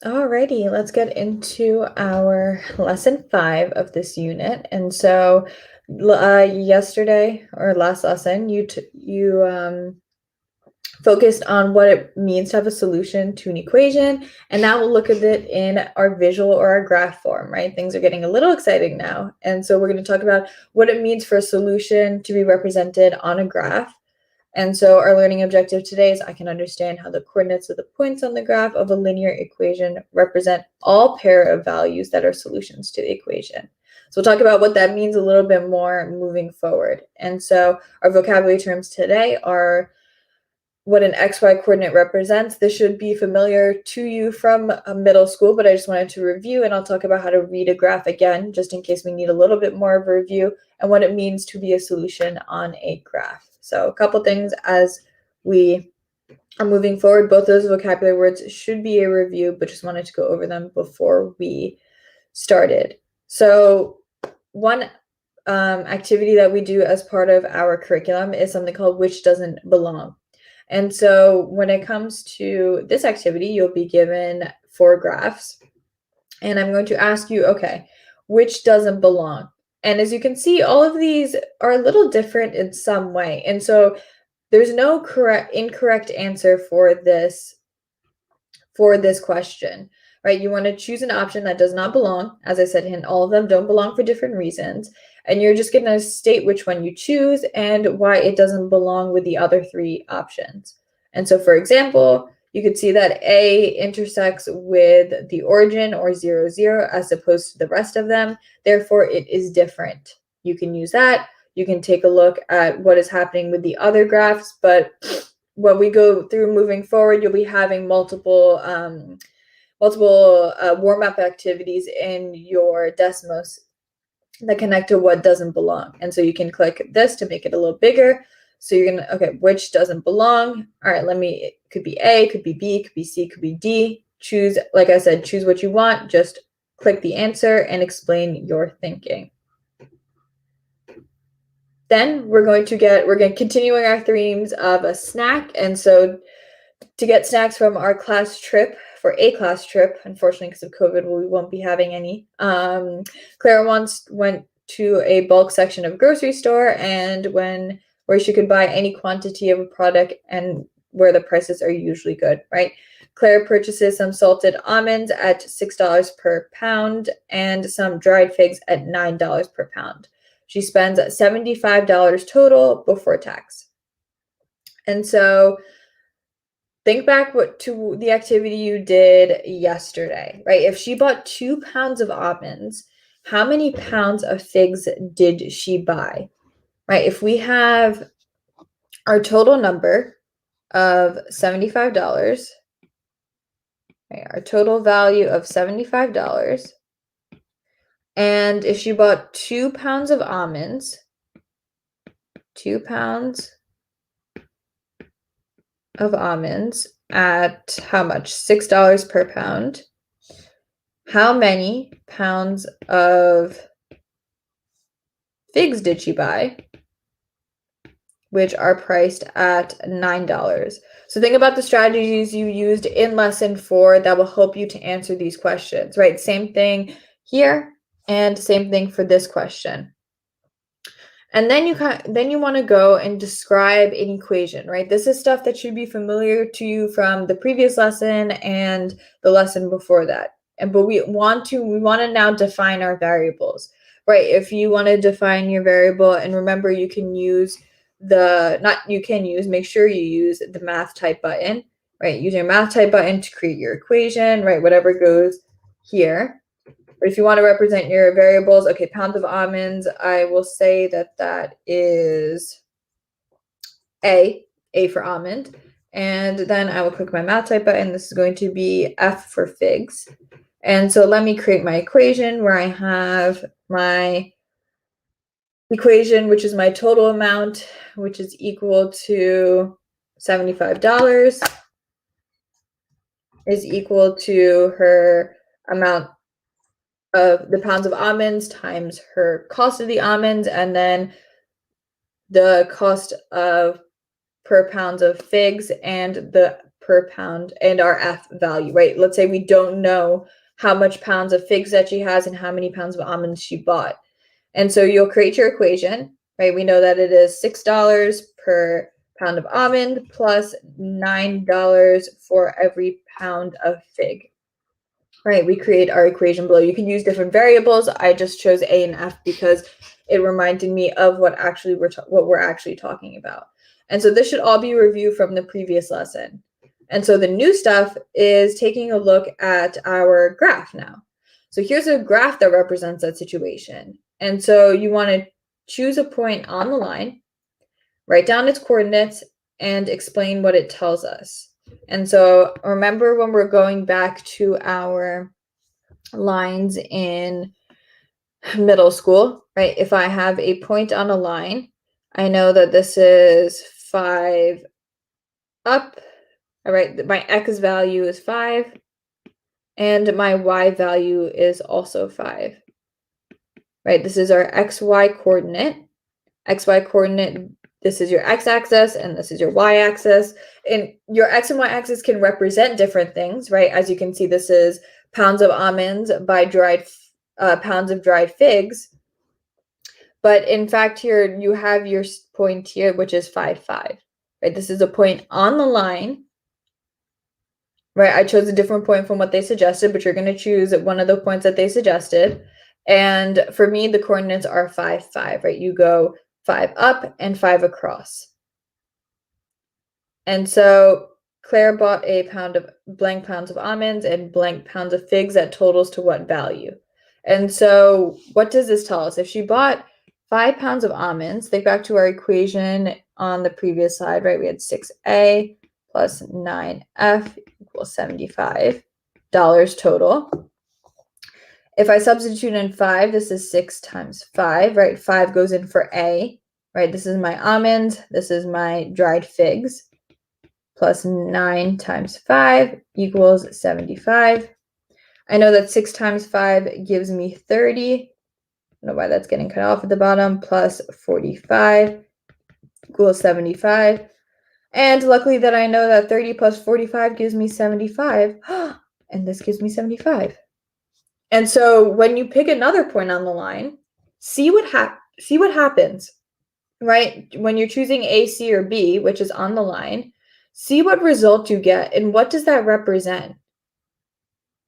Alrighty, let's get into our lesson 5 of this unit. And so, yesterday or last lesson, you focused on what it means to have a solution to an equation, and now we'll look at it in our visual or our graph form, right? Things are getting a little exciting now, and so we're going to talk about what it means for a solution to be represented on a graph. And so our learning objective today is I can understand how the coordinates of the points on the graph of a linear equation represent all pair of values that are solutions to the equation. So we'll talk about what that means a little bit more moving forward. And so our vocabulary terms today are what an XY coordinate represents. This should be familiar to you from middle school, but I just wanted to review, and I'll talk about how to read a graph again, just in case we need a little bit more of a review, and what it means to be a solution on a graph. So a couple things as we are moving forward. Both those vocabulary words should be a review, but just wanted to go over them before we started. So one activity that we do as part of our curriculum is something called Which Doesn't Belong. And so when it comes to this activity, you'll be given 4 graphs. And I'm going to ask you, okay, which doesn't belong? And as you can see, all of these are a little different in some way. And so there's no incorrect answer for this question, right? You want to choose an option that does not belong. As I said, and all of them don't belong for different reasons. And you're just going to state which one you choose and why it doesn't belong with the other 3 options. And so, for example, you could see that A intersects with the origin or 0, 0 as opposed to the rest of them. Therefore, it is different. You can use that. You can take a look at what is happening with the other graphs, but when we go through moving forward, you'll be having multiple warm-up activities in your Desmos that connect to what doesn't belong. And so you can click this to make it a little bigger. So you're gonna, okay, which doesn't belong? All right, it could be A, could be B, could be C, could be D. Choose, like I said, choose what you want. Just click the answer and explain your thinking. Then we're going to continuing our themes of a snack. And so to get snacks from our class trip, for a class trip, unfortunately because of COVID, we won't be having any. Clara once went to a bulk section of a grocery store and where she could buy any quantity of a product and where the prices are usually good, right? Claire purchases some salted almonds at $6 per pound and some dried figs at $9 per pound. She spends $75 total before tax. And so think back to the activity you did yesterday, right? If she bought 2 pounds of almonds, how many pounds of figs did she buy, right? If we have our total number of $75, right, our total value of $75, and if she bought 2 pounds of almonds, 2 pounds of almonds at how much? $6 per pound. How many pounds of figs did she buy, which are priced at $9? So think about the strategies you used in lesson 4 that will help you to answer these questions, right? Same thing here and same thing for this question. And then you want to go and describe an equation, right? This is stuff that should be familiar to you from the previous lesson and the lesson before that. But we want to now define our variables, right? If you want to define your variable, and remember you can use make sure you use the math type button, right? Use your math type button to create your equation, right? Whatever goes here. But if you want to represent your variables, okay, pounds of almonds, I will say that is A for almond. And then I will click my math type button. This is going to be F for figs. And so let me create my equation where I have my equation, which is my total amount, which is equal to $75, is equal to her amount of the pounds of almonds times her cost of the almonds, and then the cost of per pounds of figs and the per pound and our F value, right? Let's say we don't know how much pounds of figs that she has and how many pounds of almonds she bought. And so you'll create your equation, right? We know that it is $6 per pound of almond plus $9 for every pound of fig. Right, we create our equation below. You can use different variables. I just chose A and F because it reminded me of what we're actually talking about. And so this should all be reviewed from the previous lesson. And so the new stuff is taking a look at our graph now. So here's a graph that represents that situation. And so you want to choose a point on the line, write down its coordinates, and explain what it tells us. And so remember when we're going back to our lines in middle school, right? If I have a point on a line, I know that this is 5 up. All right, my x value is 5, and my y value is also 5. Right, this is our xy coordinate. XY coordinate, this is your x-axis and this is your y-axis. And your x and y-axis can represent different things, right? As you can see, this is pounds of almonds by pounds of dried figs. But in fact, here you have your point here, which is 5, 5. Right? This is a point on the line. Right? I chose a different point from what they suggested, but you're going to choose one of the points that they suggested. And for me, the coordinates are 5, 5. Right? You go 5 up and 5 across. And so Claire bought a pound of blank pounds of almonds and blank pounds of figs that totals to what value? And so what does this tell us? If she bought 5 pounds of almonds, think back to our equation on the previous slide, right? We had 6A plus 9F equals $75 total. If I substitute in 5, this is 6 times 5, right? 5 goes in for A, right? This is my almonds. This is my dried figs. Plus 9 times 5 equals 75. I know that 6 times 5 gives me 30. I don't know why that's getting cut off at the bottom. Plus 45 equals 75. And luckily that I know that 30 plus 45 gives me 75. And this gives me 75. And so when you pick another point on the line, see what happens, right? When you're choosing A, C, or B, which is on the line, see what result you get and what does that represent,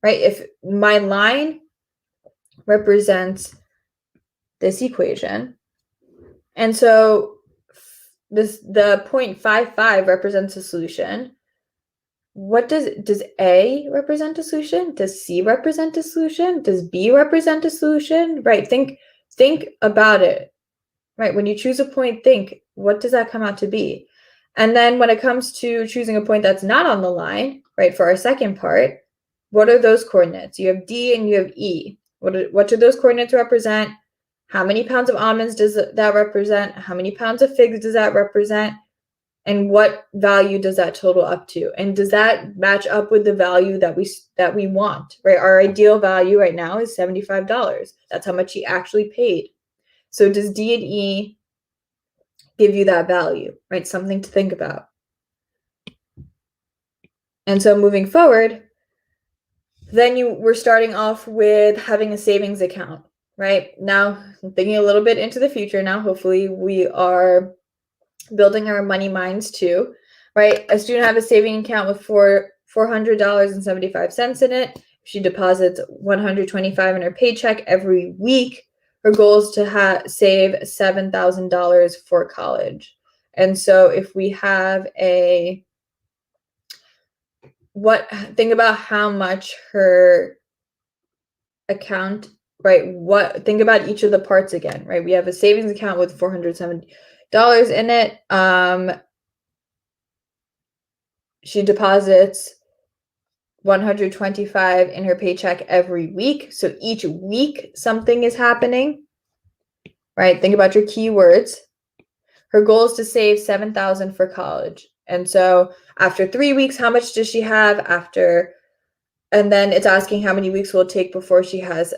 right? If my line represents this equation, and so the 0.55 represents a solution. What does A represent a solution? Does C represent a solution? Does B represent a solution? Right? Think about it. Right? When you choose a point, think, what does that come out to be? And then when it comes to choosing a point that's not on the line, right, for our second part, what are those coordinates? You have D and you have E. What do those coordinates represent? How many pounds of almonds does that represent? How many pounds of figs does that represent? And what value does that total up to? And does that match up with the value that we want, right? Our ideal value right now is $75. That's how much he actually paid. So does D and E give you that value, right? Something to think about. And so moving forward, then we're starting off with having a savings account, right? Now, I'm thinking a little bit into the future now. Hopefully we are building our money minds too, right? A student have a saving account with $400.75 in it. She deposits $125 in her paycheck every week. Her goal is to save $7,000 for college. And so if we have think about how much her account, right? Think about each of the parts again, right? We have a savings account with $470 in it. She deposits $125 in her paycheck every week. So each week something is happening, right? Think about your keywords. Her goal is to save $7,000 for college. And so after 3 weeks, how much does she have after? And then it's asking how many weeks will it take before she has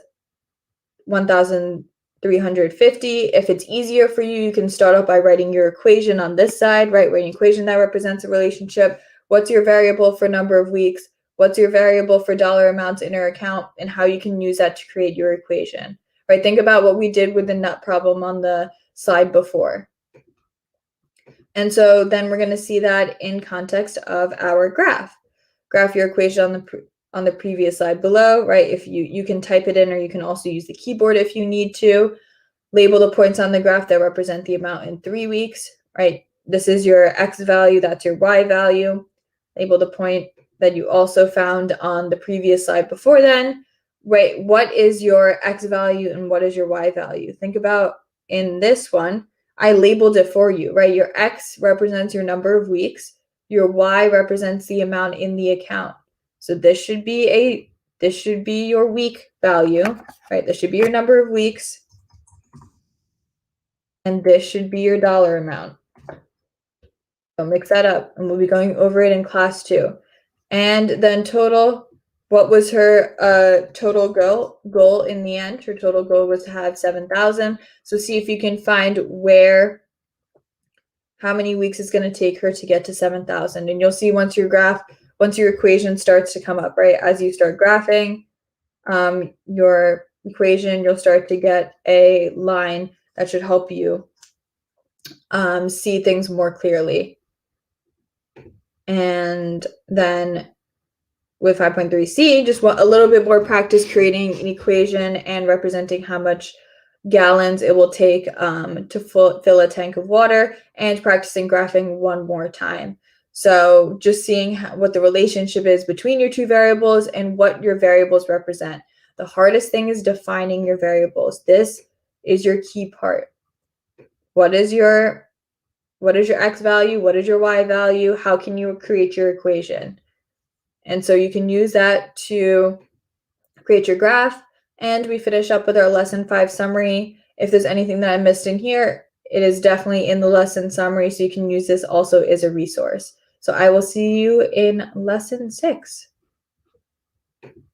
1,350. If it's easier for you, you can start out by writing your equation on this side, right? Writing an equation that represents a relationship. what's your variable for number of weeks, what's your variable for dollar amounts in your account, and how you can use that to create your equation, right? Think about what we did with the nut problem on the slide before. And so then we're going to see that in context of our graph. Graph your equation on the previous slide below, right? If you can type it in, or you can also use the keyboard if you need to. Label the points on the graph that represent the amount in 3 weeks, right? This is your X value, that's your Y value. Label the point that you also found on the previous slide before then, right? What is your X value and what is your Y value? Think about in this one, I labeled it for you, right? Your X represents your number of weeks. Your Y represents the amount in the account. So this should be your week value, right? This should be your number of weeks. And this should be your dollar amount. So mix that up, and we'll be going over it in class too. And then total, what was her total goal in the end? Her total goal was to have 7,000. So see if you can find how many weeks it's going to take her to get to 7,000. And you'll see once your equation starts to come up, right? As you start graphing your equation, you'll start to get a line that should help you see things more clearly. And then with 5.3c, just want a little bit more practice creating an equation and representing how much gallons it will take to fill a tank of water, and practicing graphing one more time. So just seeing what the relationship is between your two variables and what your variables represent. The hardest thing is defining your variables. This is your key part. What is your X value? What is your Y value? How can you create your equation? And so you can use that to create your graph. And we finish up with our lesson 5 summary. If there's anything that I missed in here, it is definitely in the lesson summary, so you can use this also as a resource. So I will see you in lesson 6.